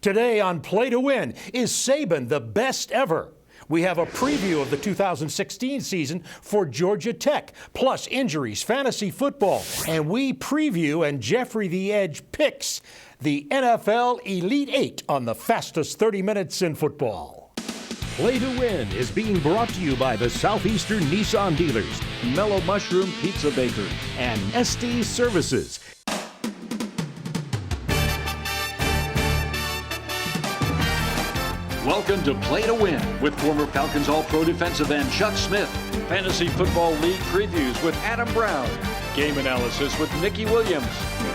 Today on Play to Win, is Saban the best ever? We have a preview of the 2016 season for Georgia Tech, plus injuries, fantasy football, and we preview and Jeffrey the Edge picks the NFL Elite Eight on the fastest 30 minutes in football. Play to Win is being brought to you by the Southeastern Nissan dealers, Mellow Mushroom Pizza Bakers, and SD Services. Welcome to Play to Win with former Falcons All-Pro defensive end Chuck Smith, Fantasy Football League previews with Adam Brown, game analysis with Nikki Williams,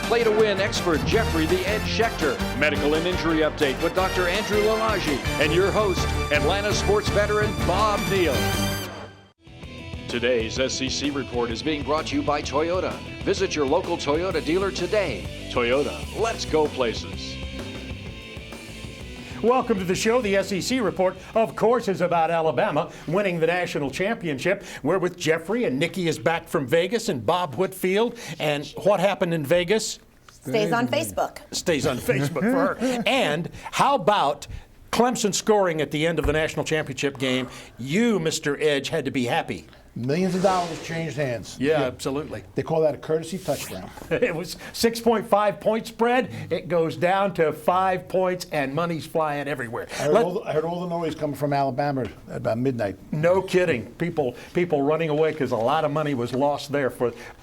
Play to Win expert Jeffrey the Edge Schechter, medical and injury update with Dr. Andrew Lalagi, and your host, Atlanta sports veteran Bob Neal. Today's SEC report is being brought to you by Toyota. Visit your local Toyota dealer today. Toyota, let's go places. Welcome to the show. The SEC report, of course, is about Alabama winning the national championship. We're with Jeffrey, and Nikki is back from Vegas, and Bob Whitfield. And what happened in Vegas? Stays on Facebook. Stays on Facebook for her. And how about Clemson scoring at the end of the national championship game? You, Mr. Edge, had to be happy. Millions of dollars changed hands. Yeah, absolutely. They call that a courtesy touchdown. It was 6.5 point spread. It goes down to 5 points, and money's flying everywhere. I heard all the noise coming from Alabama at about midnight. No kidding. People running away because a lot of money was lost there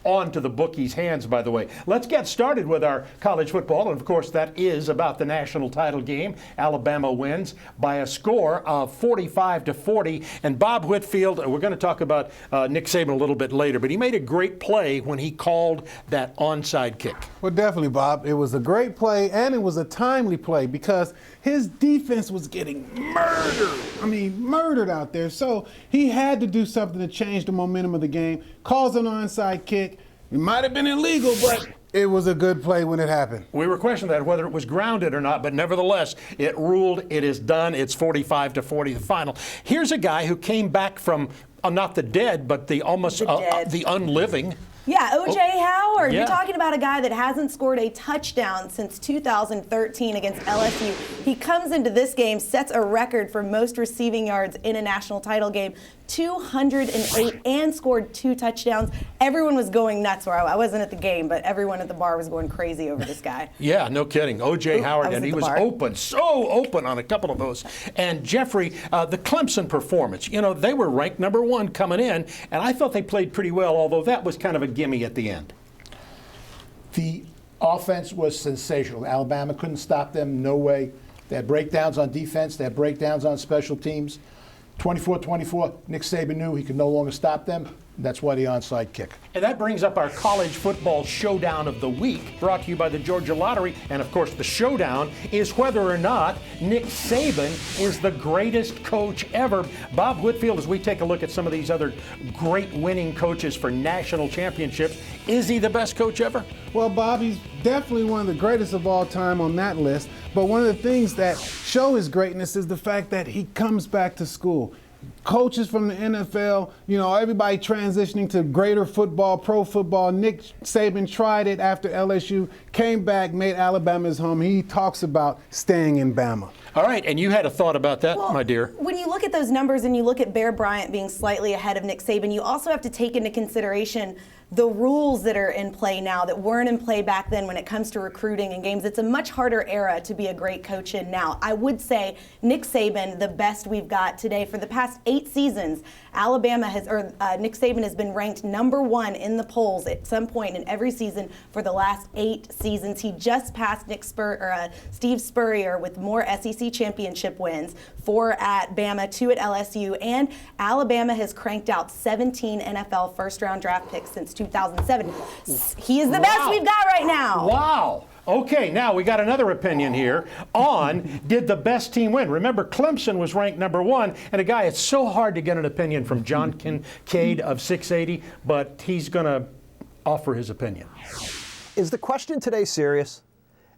on to the bookies' hands, by the way. Let's get started with our college football, and of course that is about the national title game. Alabama wins by a score of 45-40, and Bob Whitfield, we're going to talk about Nick Saban a little bit later, but he made a great play when he called that onside kick. Well, definitely, Bob. It was a great play, and it was a timely play because his defense was getting murdered out there. So he had to do something to change the momentum of the game. Calls an onside kick. It might have been illegal, but it was a good play when it happened. We were questioning that, whether it was grounded or not, but nevertheless, it ruled. It is done. It's 45-40, the final. Here's a guy who came back from not the dead, but the unliving. Yeah, O.J. Howard. Yeah. You're talking about a guy that hasn't scored a touchdown since 2013 against LSU. He comes into this game, sets a record for most receiving yards in a national title game, 208, and scored 2 touchdowns. Everyone was going nuts. I wasn't at the game, but everyone at the bar was going crazy over this guy. Yeah, no kidding. O.J. Howard, and he was open, so open on a couple of those. And Jeffrey, the Clemson performance, they were ranked number 1 coming in, and I thought they played pretty well, although that was kind of a gimme at the end. The offense was sensational. Alabama couldn't stop them, no way. They had breakdowns on defense. They had breakdowns on special teams. 24-24, Nick Saban knew he could no longer stop them. That's why the onside kick. And that brings up our college football showdown of the week, brought to you by the Georgia Lottery. And of course, the showdown is whether or not Nick Saban is the greatest coach ever. Bob Whitfield, as we take a look at some of these other great winning coaches for national championships, is he the best coach ever? Well, Bob, he's definitely one of the greatest of all time on that list. But one of the things that show his greatness is the fact that he comes back to school. Coaches from the NFL, everybody transitioning to greater football, pro football. Nick Saban tried it after LSU, came back, made Alabama his home. He talks about staying in Bama. All right, and you had a thought about that, my dear. When you look at those numbers and you look at Bear Bryant being slightly ahead of Nick Saban, you also have to take into consideration the rules that are in play now that weren't in play back then when it comes to recruiting and games. It's a much harder era to be a great coach in now. I would say Nick Saban, the best we've got today. For the past 8 seasons, Nick Saban has been ranked number 1 in the polls at some point in every season for the last 8 seasons. He just passed Steve Spurrier with more SEC championship wins, 4 at Bama, 2 at LSU, and Alabama has cranked out 17 NFL first-round draft picks since 2007. He is the best we've got right now. Wow. Okay, now we got another opinion here on did the best team win? Remember, Clemson was ranked number 1, and a guy, it's so hard to get an opinion from John Kincaid of 680, but he's going to offer his opinion. Is the question today serious?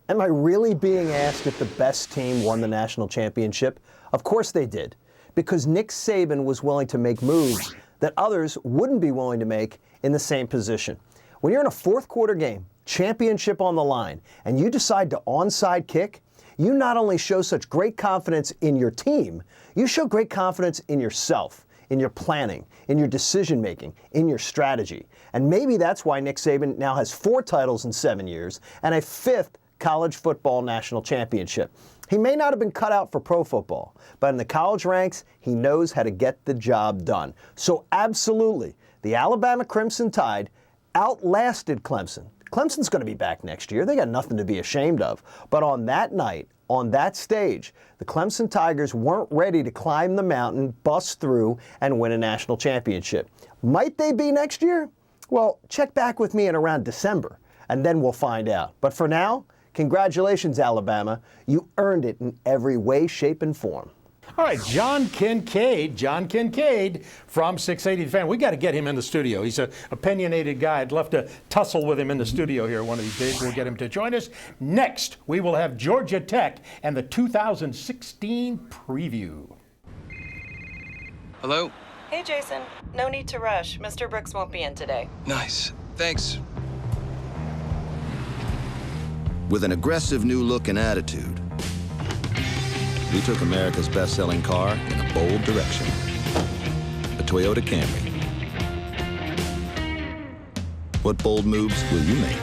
Am I really being asked if the best team won the national championship? Of course they did, because Nick Saban was willing to make moves that others wouldn't be willing to make in the same position. When you're in a fourth quarter game, championship on the line, and you decide to onside kick, you not only show such great confidence in your team, you show great confidence in yourself, in your planning, in your decision making, in your strategy. And maybe that's why Nick Saban now has 4 titles in 7 years and a 5th college football national championship. He may not have been cut out for pro football, but in the college ranks, he knows how to get the job done. So absolutely, the Alabama Crimson Tide outlasted Clemson. Clemson's going to be back next year. They got nothing to be ashamed of. But on that night, on that stage, the Clemson Tigers weren't ready to climb the mountain, bust through, and win a national championship. Might they be next year? Well, check back with me in around December, and then we'll find out. But for now, congratulations, Alabama. You earned it in every way, shape, and form. All right, John Kincaid from 680 The Fan. We got to get him in the studio. He's an opinionated guy. I'd love to tussle with him in the studio here one of these days. We'll get him to join us. Next, we will have Georgia Tech and the 2016 preview. Hello? Hey, Jason. No need to rush. Mr. Brooks won't be in today. Nice. Thanks. With an aggressive new look and attitude, we took America's best-selling car in a bold direction. The Toyota Camry. What bold moves will you make?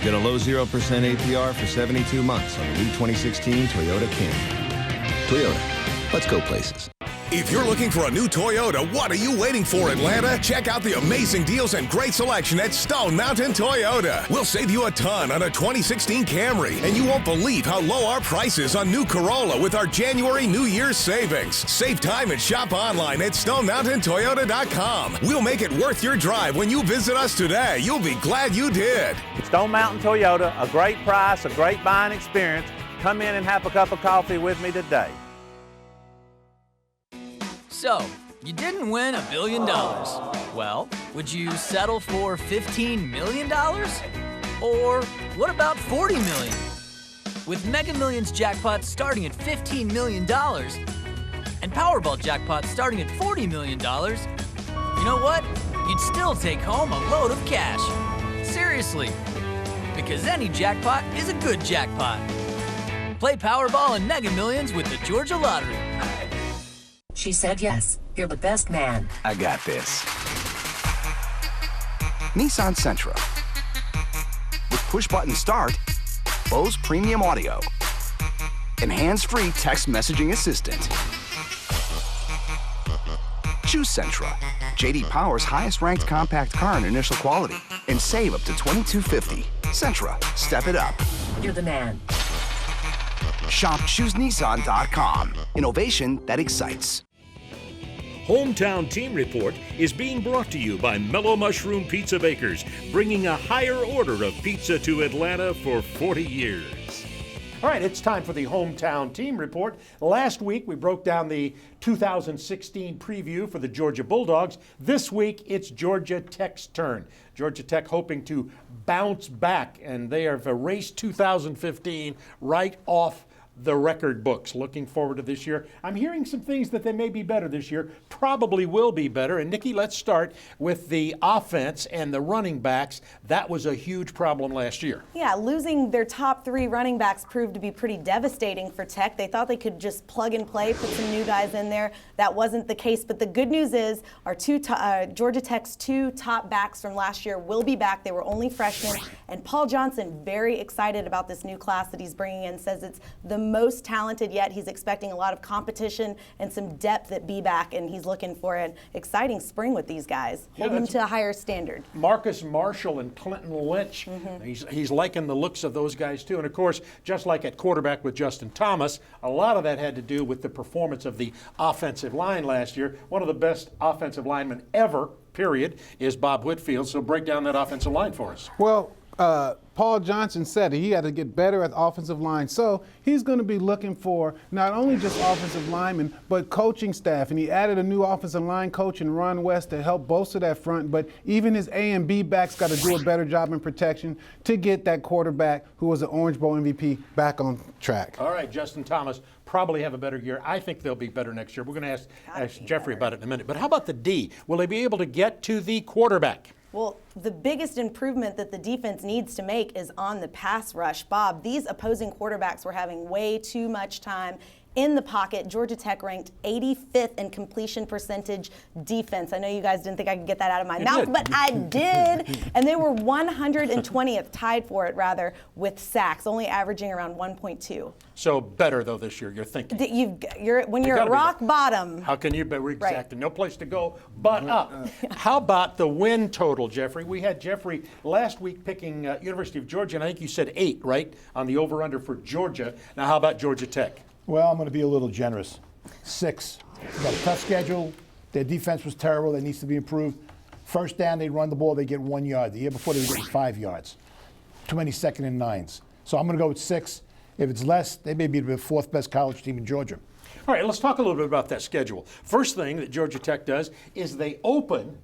Get a low 0% APR for 72 months on the new 2016 Toyota Camry. Toyota, let's go places. If you're looking for a new Toyota, what are you waiting for, Atlanta? Check out the amazing deals and great selection at Stone Mountain Toyota. We'll save you a ton on a 2016 Camry, and you won't believe how low our price is on new Corolla with our January New Year's savings. Save time and shop online at StoneMountainToyota.com. We'll make it worth your drive when you visit us today. You'll be glad you did. Stone Mountain Toyota, a great price, a great buying experience. Come in and have a cup of coffee with me today. So, you didn't win $1 billion. Well, would you settle for $15 million? Or what about $40 million? With Mega Millions jackpots starting at $15 million and Powerball jackpots starting at $40 million, you know what? You'd still take home a load of cash. Seriously, because any jackpot is a good jackpot. Play Powerball and Mega Millions with the Georgia Lottery. She said yes. You're the best man. I got this. Nissan Sentra. With push-button start, Bose Premium Audio, and hands-free text messaging assistant. Choose Sentra, J.D. Power's highest-ranked compact car in initial quality, and save up to $2,250. Sentra, step it up. You're the man. Shop ChooseNissan.com. Innovation that excites. Hometown Team Report is being brought to you by Mellow Mushroom Pizza Bakers, bringing a higher order of pizza to Atlanta for 40 years. All right, it's time for the Hometown Team Report. Last week, we broke down the 2016 preview for the Georgia Bulldogs. This week, it's Georgia Tech's turn. Georgia Tech hoping to bounce back, and they have erased 2015 right off the record books. Looking forward to this year. I'm hearing some things that they may be better this year, probably will be better. And Nikki, let's start with the offense and the running backs. That was a huge problem last year. Yeah, losing their top 3 running backs proved to be pretty devastating for Tech. They thought they could just plug and play, put some new guys in there. That wasn't the case. But the good news is our Georgia Tech's 2 top backs from last year will be back. They were only freshmen. And Paul Johnson, very excited about this new class that he's bringing in, says it's the most talented yet. He's expecting a lot of competition and some depth at B-back, and he's looking for an exciting spring with these guys. Hold them to a higher standard. Marcus Marshall and Clinton Lynch. He's liking the looks of those guys too. And of course, just like at quarterback with Justin Thomas, a lot of that had to do with the performance of the offensive line last year. One of the best offensive linemen ever, period, is Bob Whitfield. So break down that offensive line for us. Well, Paul Johnson said he had to get better at the offensive line. So he's going to be looking for not only just offensive linemen, but coaching staff. And he added a new offensive line coach in Ron West to help bolster that front. But even his A and B backs got to do a better job in protection to get that quarterback who was an Orange Bowl MVP back on track. All right, Justin Thomas probably have a better year. I think they'll be better next year. We're going to ask Jeffrey about it in a minute. But how about the D? Will they be able to get to the quarterback? Well, the biggest improvement that the defense needs to make is on the pass rush. Bob, these opposing quarterbacks were having way too much time in the pocket. Georgia Tech ranked 85th in completion percentage defense. I know you guys didn't think I could get that out of my mouth, but I did. And they were 120th, tied for it rather, with sacks, only averaging around 1.2. So better though this year, you're thinking. When you're at rock bottom. How can you be exactly? Right. No place to go but up. How about the win total, Jeffrey? We had Jeffrey last week picking University of Georgia, and I think you said 8, right, on the over-under for Georgia. Now, how about Georgia Tech? Well, I'm going to be a little generous. 6. They've got a tough schedule. Their defense was terrible. That needs to be improved. First down, they run the ball, they get 1 yard. The year before, they were getting 5 yards. Too many 2nd and 9s. So I'm going to go with 6. If it's less, they may be the 4th best college team in Georgia. All right, let's talk a little bit about that schedule. First thing that Georgia Tech does is they open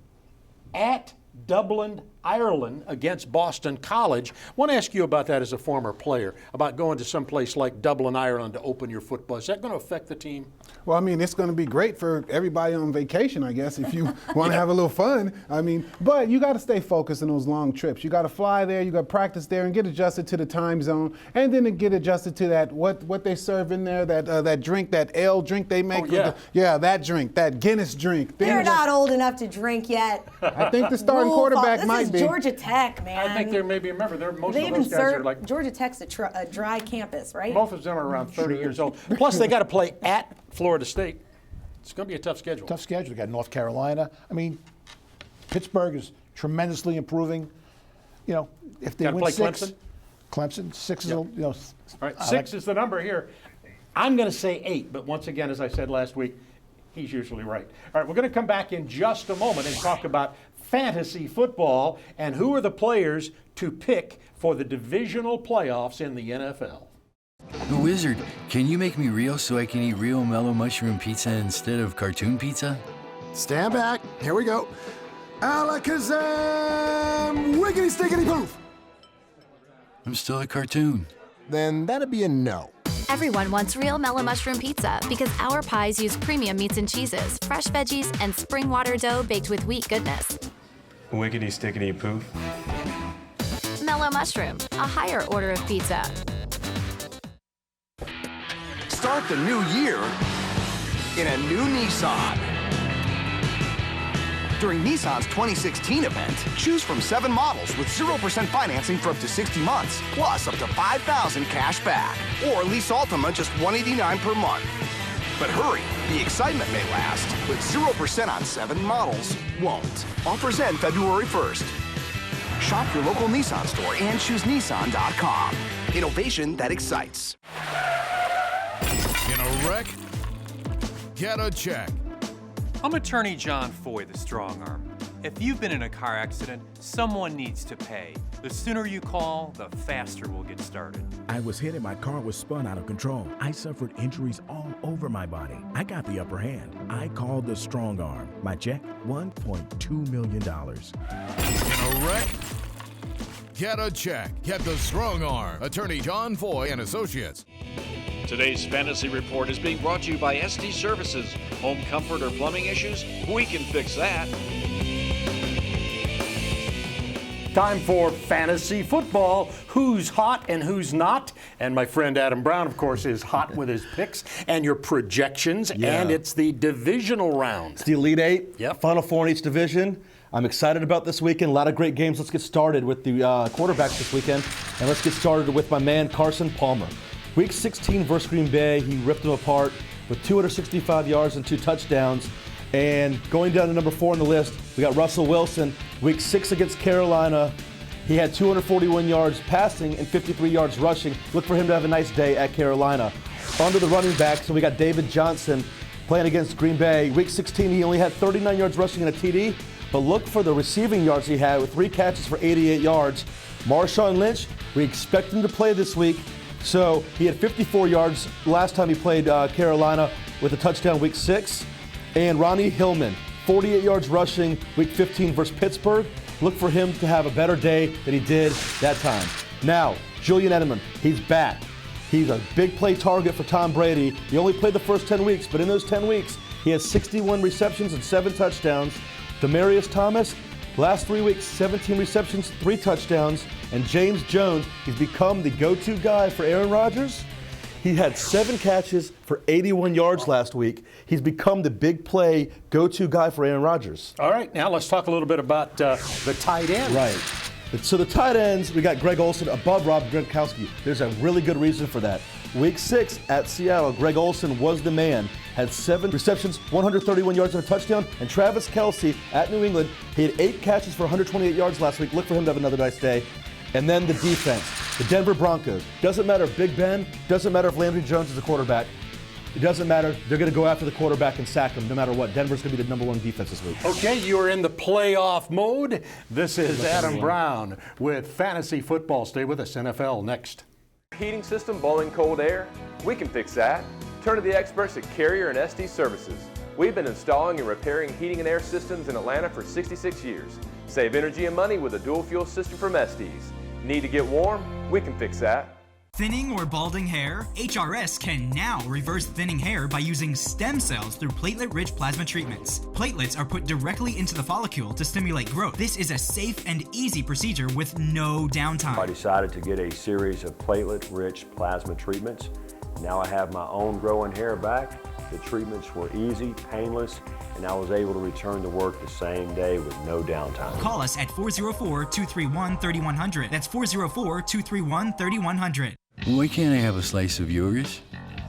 at Dublin, Ireland against Boston College. I want to ask you about that as a former player, about going to some place like Dublin, Ireland to open your football. Is that going to affect the team? Well, I mean, it's going to be great for everybody on vacation, I guess, if you want to have a little fun. I mean, but you got to stay focused on those long trips. You got to fly there, you got to practice there and get adjusted to the time zone, and then to get adjusted to that what they serve in there, that drink, that ale drink they make. That drink, that Guinness drink. You're not old enough to drink yet. I think the starting quarterback might be. This is Georgia Tech, man. I think there may be, remember, most they of those guys are like. Georgia Tech's a dry campus, right? Most of them are around 30 years old. Plus, they got to play at Florida State. It's going to be a tough schedule. Tough schedule. You got North Carolina. I mean, Pittsburgh is tremendously improving. You know, if they win 6, Clemson, 6 is, All right, 6 is the number here. I'm going to say 8, but once again, as I said last week, he's usually right. All right, we're going to come back in just a moment and talk about fantasy football and who are the players to pick for the divisional playoffs in the NFL. The Wizard, can you make me real so I can eat real mellow mushroom pizza instead of cartoon pizza? Stand back. Here we go. Alakazam! Wiggity stickety poof! I'm still a cartoon. Then that'd be a no. Everyone wants real mellow mushroom pizza because our pies use premium meats and cheeses, fresh veggies, and spring water dough baked with wheat goodness. Wiggity stickety poof. Mellow mushroom, a higher order of pizza. Start the new year in a new Nissan. During Nissan's 2016 event, choose from 7 models with 0% financing for up to 60 months, plus up to $5,000 cash back. Or lease Altima just $189 per month. But hurry, the excitement may last, but 0% on 7 models won't. Offers end February 1st. Shop your local Nissan store and choose Nissan.com. Innovation that excites. In a wreck, get a check. I'm attorney John Foy, the strong arm. If you've been in a car accident, someone needs to pay. The sooner you call, the faster we'll get started. I was hit and my car was spun out of control. I suffered injuries all over my body. I got the upper hand. I called the strong arm. My check, $1.2 million. In a wreck, get a check. Get the strong arm. Attorney John Foy and Associates. Today's Fantasy Report is being brought to you by ST Services. Home comfort or plumbing issues? We can fix that. Time for fantasy football. Who's hot and who's not? And my friend Adam Brown, of course, is hot with his picks and your projections. Yeah. And it's the divisional round. It's the Elite Eight. Yep. Final 4 in each division. I'm excited about this weekend. A lot of great games. Let's get started with the quarterbacks this weekend. And let's get started with my man, Carson Palmer. Week 16 versus Green Bay, he ripped them apart with 265 yards and 2 touchdowns. And going down to number 4 on the list, we got Russell Wilson. Week 6 against Carolina, he had 241 yards passing and 53 yards rushing. Look for him to have a nice day at Carolina. On to the running backs, so we got David Johnson playing against Green Bay. Week 16, he only had 39 yards rushing and a TD, but look for the receiving yards he had with 3 catches for 88 yards. Marshawn Lynch, we expect him to play this week. So he had 54 yards last time he played Carolina with a touchdown week 6. And Ronnie Hillman, 48 yards rushing week 15 versus Pittsburgh. Look for him to have a better day than he did that time. Now, Julian Edelman, he's back. He's a big play target for Tom Brady. He only played the first 10 weeks, but in those 10 weeks, he has 61 receptions and 7 touchdowns. Demaryius Thomas, Last 3 weeks, 17 receptions, 3 touchdowns, and James Jones, he's become the go-to guy for Aaron Rodgers. He had 7 catches for 81 yards last week. He's become the big play go-to guy for Aaron Rodgers. All right, now let's talk a little bit about the tight end. Right. So the tight ends, we got Greg Olsen above Rob Gronkowski. There's a really good reason for that. Week 6 at Seattle, Greg Olsen was the man. Had 7 receptions, 131 yards and a touchdown. And Travis Kelce at New England, he had 8 catches for 128 yards last week. Look for him to have another nice day. And then the defense, the Denver Broncos. Doesn't matter if Big Ben, doesn't matter if Landry Jones is the quarterback. It doesn't matter. They're going to go after the quarterback and sack him no matter what. Denver's going to be the #1 defense this week. Okay, you are in the playoff mode. This is Adam Brown with Fantasy Football. Stay with us. NFL next. Heating system blowing cold air? We can fix that. Turn to the experts at Carrier and SD Services. We've been installing and repairing heating and air systems in Atlanta for 66 years. Save energy and money with a dual fuel system from Estes. Need to get warm? We can fix that. Thinning or balding hair? HRS can now reverse thinning hair by using stem cells through platelet-rich plasma treatments. Platelets are put directly into the follicle to stimulate growth. This is a safe and easy procedure with no downtime. I decided to get a series of platelet-rich plasma treatments. Now I have my own growing hair back. The treatments were easy, painless, and I was able to return to work the same day with no downtime. Call us at 404-231-3100. That's 404-231-3100. Why can't I have a slice of yours?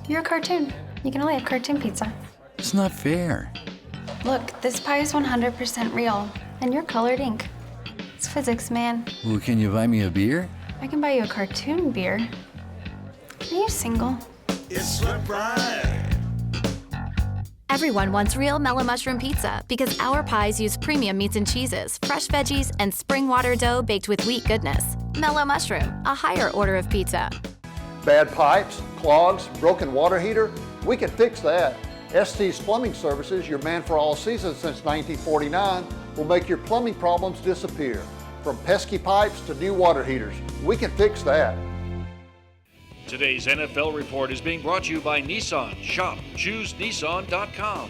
You're a cartoon. You can only have cartoon pizza. It's not fair. Look, this pie is 100% real, and you're colored ink. It's physics, man. Well, can you buy me a beer? I can buy you a cartoon beer. Are you single? It's right. Everyone wants real mellow mushroom pizza because our pies use premium meats and cheeses, fresh veggies, and spring water dough baked with wheat goodness. Mellow mushroom, a higher order of pizza. Bad pipes, clogs, broken water heater? We can fix that. ST's Plumbing Services, your man for all seasons since 1949, will make your plumbing problems disappear. From pesky pipes to new water heaters, we can fix that. Today's NFL report is being brought to you by Nissan. Shop ChooseNissan.com.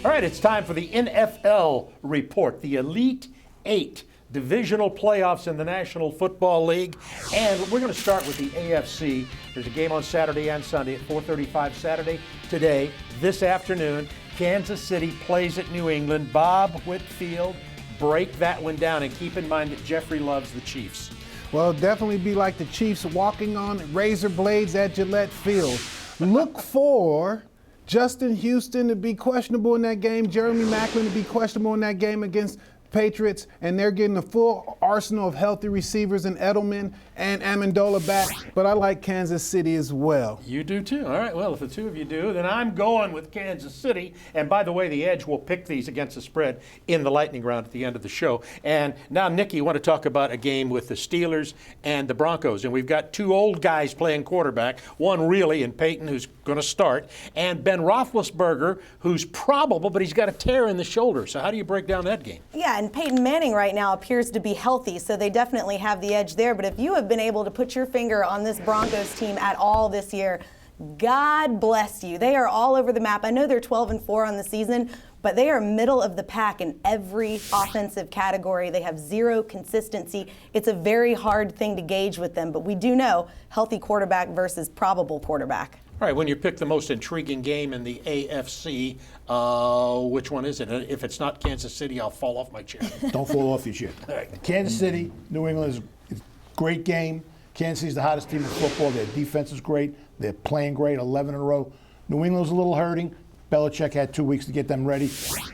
All right, it's time for the NFL report, the Elite 8 divisional playoffs in the National Football League. And we're going to start with the AFC. There's a game on Saturday and Sunday at 4:35 Saturday. Today, this afternoon, Kansas City plays at New England. Bob Whitfield, break that one down, and keep in mind that Jeffrey loves the Chiefs. Well, definitely be like the Chiefs walking on razor blades at Gillette Field. Look for Justin Houston to be questionable in that game, Jeremy Maclin to be questionable in that game against Patriots, and they're getting a full arsenal of healthy receivers in Edelman and Amendola back, but I like Kansas City as well. You do too. All right, well, if the two of you do, then I'm going with Kansas City. And by the way, the Edge will pick these against the spread in the lightning round at the end of the show. And now, Nikki, you want to talk about a game with the Steelers and the Broncos. And we've got 2 old guys playing quarterback, one really in Peyton, who's going to start, and Ben Roethlisberger, who's probable, but he's got a tear in the shoulder. So how do you break down that game? Yeah, and Peyton Manning right now appears to be healthy, so they definitely have the edge there. But if you have been able to put your finger on this Broncos team at all this year, God bless you. They are all over the map. I know they're 12-4 on the season, but they are middle of the pack in every offensive category. They have zero consistency. It's a very hard thing to gauge with them, but we do know healthy quarterback versus probable quarterback. All right, when you pick the most intriguing game in the AFC, which one is it? If it's not Kansas City, I'll fall off my chair. Don't fall off your chair. Kansas City, New England is a great game. Kansas City's the hottest team in football. Their defense is great. They're playing great, 11 in a row. New England's a little hurting. Belichick had 2 weeks to get them ready.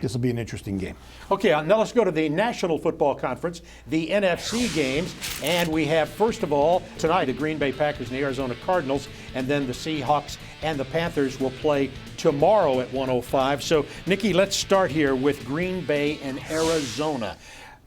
This will be an interesting game. Okay, now let's go to the National Football Conference, the NFC games. And we have, first of all, tonight, the Green Bay Packers and the Arizona Cardinals. And then the Seahawks and the Panthers will play tomorrow at 1:05. So, Nikki, let's start here with Green Bay and Arizona.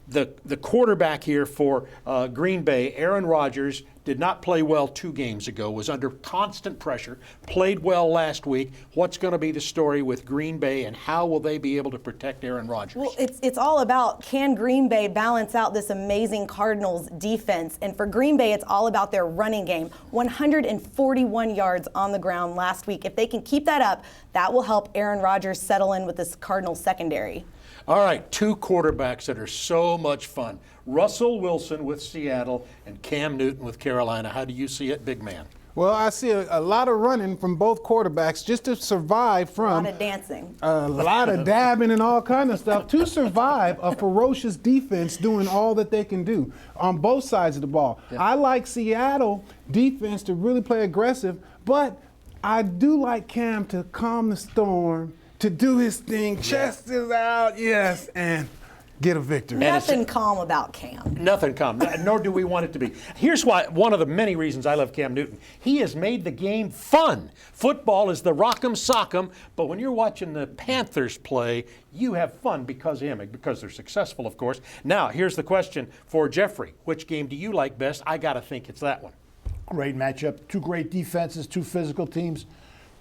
The quarterback here for Green Bay, Aaron Rodgers, did not play well 2 games ago, was under constant pressure, played well last week. What's going to be the story with Green Bay, and how will they be able to protect Aaron Rodgers? Well, it's all about, can Green Bay balance out this amazing Cardinals defense? And for Green Bay, it's all about their running game. 141 yards on the ground last week. If they can keep that up, that will help Aaron Rodgers settle in with this Cardinals secondary. All right, two quarterbacks that are so much fun. Russell Wilson with Seattle and Cam Newton with Carolina. How do you see it, big man? Well, I see a lot of running from both quarterbacks just to survive from A lot of dancing. a lot of dabbing and all kind of stuff to survive a ferocious defense doing all that they can do on both sides of the ball. Yeah. I like Seattle defense to really play aggressive, but I do like Cam to calm the storm, to do his thing, chest is out, yes, and get a victory. Nothing calm about Cam. Nothing calm, nor do we want it to be. Here's why, one of the many reasons I love Cam Newton. He has made the game fun. Football is the rock'em sock'em, but when you're watching the Panthers play, you have fun because of him, because they're successful, of course. Now, here's the question for Jeffrey. Which game do you like best? I got to think it's that one. Great matchup. Two great defenses, two physical teams,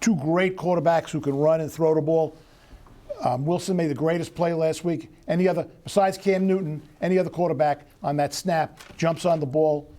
two great quarterbacks who can run and throw the ball. Wilson made the greatest play last week. Any other, besides Cam Newton, any other quarterback on that snap jumps on the ball,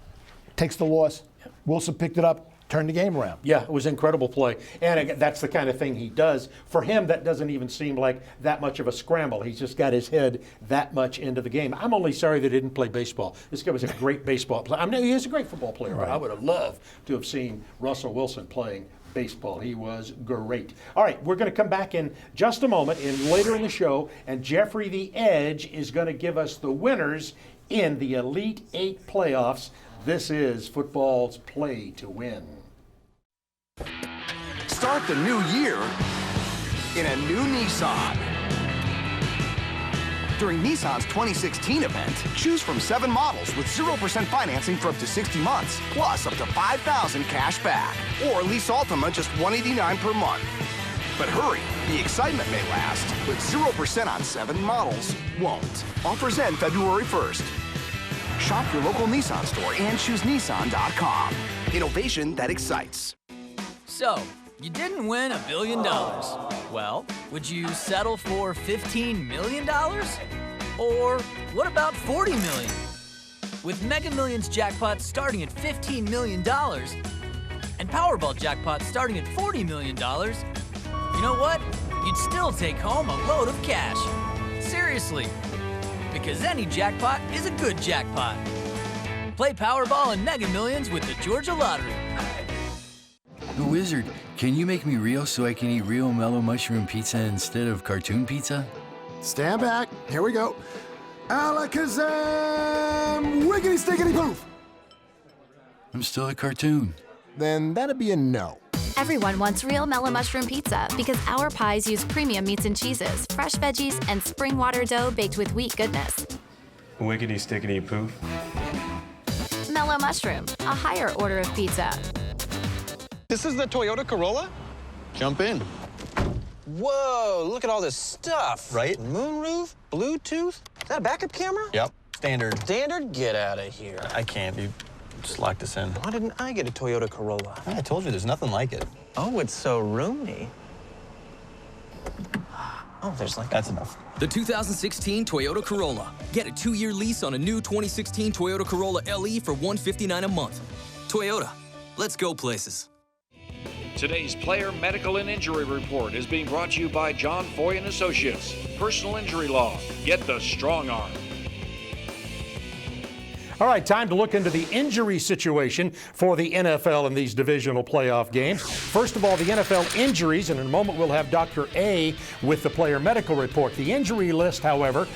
takes the loss. Wilson picked it up, turned the game around. Yeah, it was an incredible play. And again, that's the kind of thing he does. For him, that doesn't even seem like that much of a scramble. He's just got his head that much into the game. I'm only sorry they didn't play baseball. This guy was a great baseball player. I mean, he is a great football player, but I would have loved to have seen Russell Wilson playing baseball. He was great. All right, we're going to come back in just a moment later in the show, and Jeffrey the Edge is going to give us the winners in the Elite Eight playoffs. This is football's play to win. Start the new year in a new Nissan. During Nissan's 2016 event, choose from 7 models with 0% financing for up to 60 months, plus up to $5,000 cash back. Or lease Altima just $189 per month. But hurry, the excitement may last, but 0% on 7 models won't. Offers end February 1st. Shop your local Nissan store and choose Nissan.com. Innovation that excites. So, you didn't win $1 billion. Well, would you settle for $15 million? Or what about $40 million? With Mega Millions jackpots starting at $15 million and Powerball jackpots starting at $40 million, you know what? You'd still take home a load of cash. Seriously. Because any jackpot is a good jackpot. Play Powerball and Mega Millions with the Georgia Lottery. The Wizard, can you make me real so I can eat real mellow mushroom pizza instead of cartoon pizza? Stand back. Here we go. Alakazam! Wiggity stickity poof! I'm still a cartoon. Then that'd be a no. Everyone wants real mellow mushroom pizza because our pies use premium meats and cheeses, fresh veggies, and spring water dough baked with wheat goodness. Wiggity stickity poof. Mellow mushroom, a higher order of pizza. This is the Toyota Corolla? Jump in. Whoa, look at all this stuff. Right? Moonroof, Bluetooth. Is that a backup camera? Yep, standard. Standard? Get out of here. I can't. You just locked us in. Why didn't I get a Toyota Corolla? I told you there's nothing like it. Oh, it's so roomy. Oh, there's like... That's enough. The 2016 Toyota Corolla. Get a 2-year lease on a new 2016 Toyota Corolla LE for $159 a month. Toyota, let's go places. Today's Player Medical and Injury Report is being brought to you by John Foy & Associates. Personal injury law. Get the strong arm. All right, time to look into the injury situation for the NFL in these divisional playoff games. First of all, the NFL injuries, and in a moment we'll have Dr. A with the player medical report. The injury list, however,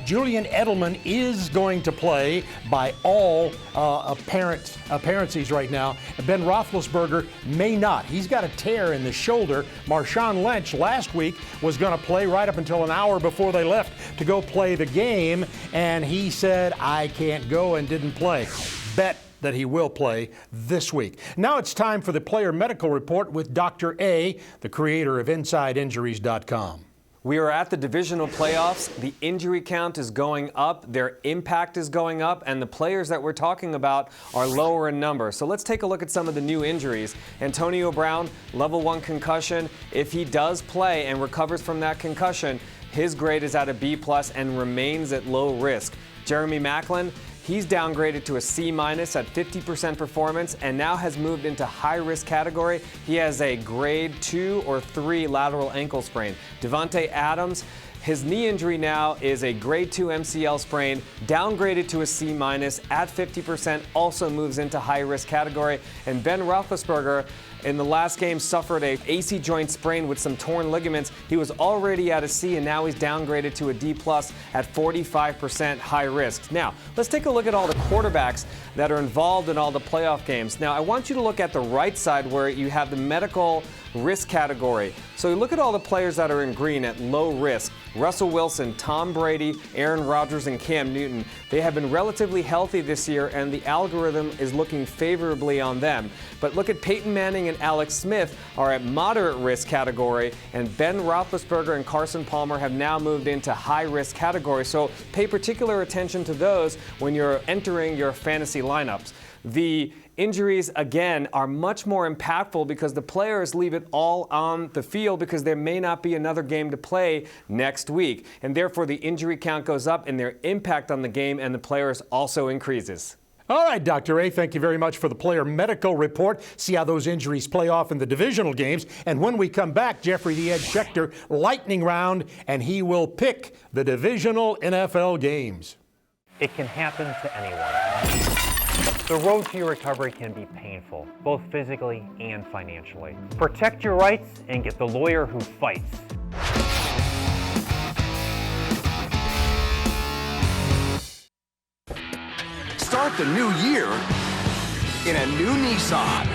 Julian Edelman is going to play by all apparencies right now. Ben Roethlisberger may not. He's got a tear in the shoulder. Marshawn Lynch last week was going to play right up until an hour before they left to go play the game, and he said, I can't go, and didn't play. Bet that he will play this week. Now it's time for the player medical report with Dr. A, the creator of InsideInjuries.com. We are at the divisional playoffs. The injury count is going up, their impact is going up, and the players that we're talking about are lower in number. So let's take a look at some of the new injuries. Antonio Brown, level 1 concussion. If he does play and recovers from that concussion, his grade is at a B+ and remains at low risk. Jeremy Maclin, He's downgraded to a C- at 50% performance and now has moved into high-risk category. He has a grade 2 or 3 lateral ankle sprain. Devontae Adams, his knee injury now is a grade 2 MCL sprain, downgraded to a C- at 50%, also moves into high-risk category. And Ben Roethlisberger, in the last game, suffered a AC joint sprain with some torn ligaments. He was already at a C, and now he's downgraded to a D+ at 45% high risk. Now, let's take a look at all the quarterbacks that are involved in all the playoff games. Now, I want you to look at the right side where you have the medical risk category. So you look at all the players that are in green at low risk. Russell Wilson, Tom Brady, Aaron Rodgers, and Cam Newton. They have been relatively healthy this year, and the algorithm is looking favorably on them. But look at Peyton Manning and Alex Smith are at moderate risk category, and Ben Roethlisberger and Carson Palmer have now moved into high risk category. So pay particular attention to those when you're entering your fantasy lineups. The injuries, again, are much more impactful because the players leave it all on the field because there may not be another game to play next week. And therefore, the injury count goes up and their impact on the game and the players also increases. All right, Dr. A, thank you very much for the player medical report. See how those injuries play off in the divisional games. And when we come back, Jeffrey the Ed Schechter, lightning round, and he will pick the divisional NFL games. It can happen to anyone. The road to your recovery can be painful, both physically and financially. Protect your rights and get the lawyer who fights. Start the new year in a new Nissan.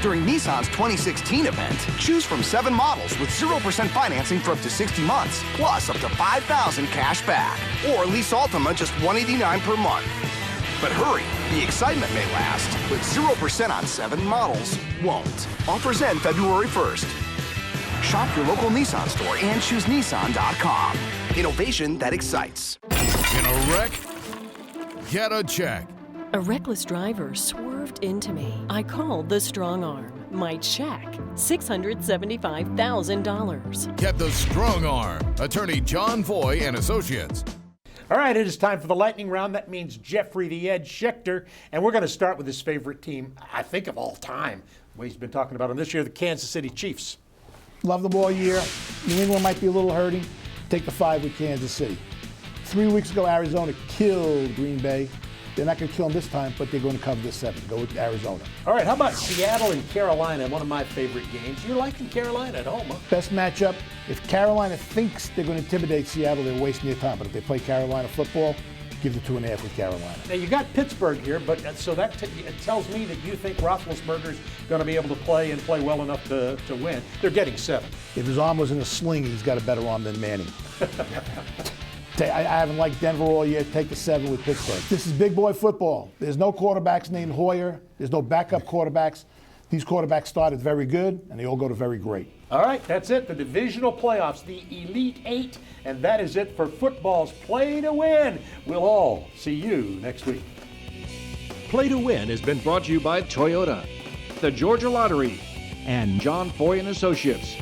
During Nissan's 2016 event, choose from 7 models with 0% financing for up to 60 months, plus up to $5,000 cash back. Or lease Altima just $189 per month. But hurry, the excitement may last, but 0% on 7 models won't. Offers end February 1st. Shop your local Nissan store and choose Nissan.com. Innovation that excites. In a wreck? Get a check. A reckless driver swerved into me. I called the strong arm. My check, $675,000. Get the strong arm. Attorney John Foy and Associates. All right, it is time for the lightning round. That means Jeffrey the Ed Schechter. And we're going to start with his favorite team, I think, of all time. Well, he's been talking about them this year, the Kansas City Chiefs. Love them all year. New England might be a little hurting. Take the 5 with Kansas City. 3 weeks ago, Arizona killed Green Bay. They're not going to kill them this time, but they're going to cover the 7. Go with Arizona. All right, how about Seattle and Carolina, one of my favorite games. You're liking Carolina at home, huh? Best matchup. If Carolina thinks they're going to intimidate Seattle, they're wasting their time. But if they play Carolina football, give the 2.5 with Carolina. Now, you got Pittsburgh here, but so that it tells me that you think Roethlisberger's going to be able to play and play well enough to win. They're getting 7. If his arm was in a sling, he's got a better arm than Manning. I haven't liked Denver all year. Take the 7 with Pittsburgh. This is big boy football. There's no quarterbacks named Hoyer. There's no backup quarterbacks. These quarterbacks started very good, and they all go to very great. All right, that's it. The divisional playoffs, the Elite 8, and that is it for football's Play to Win. We'll all see you next week. Play to Win has been brought to you by Toyota, the Georgia Lottery, and John Foy and Associates.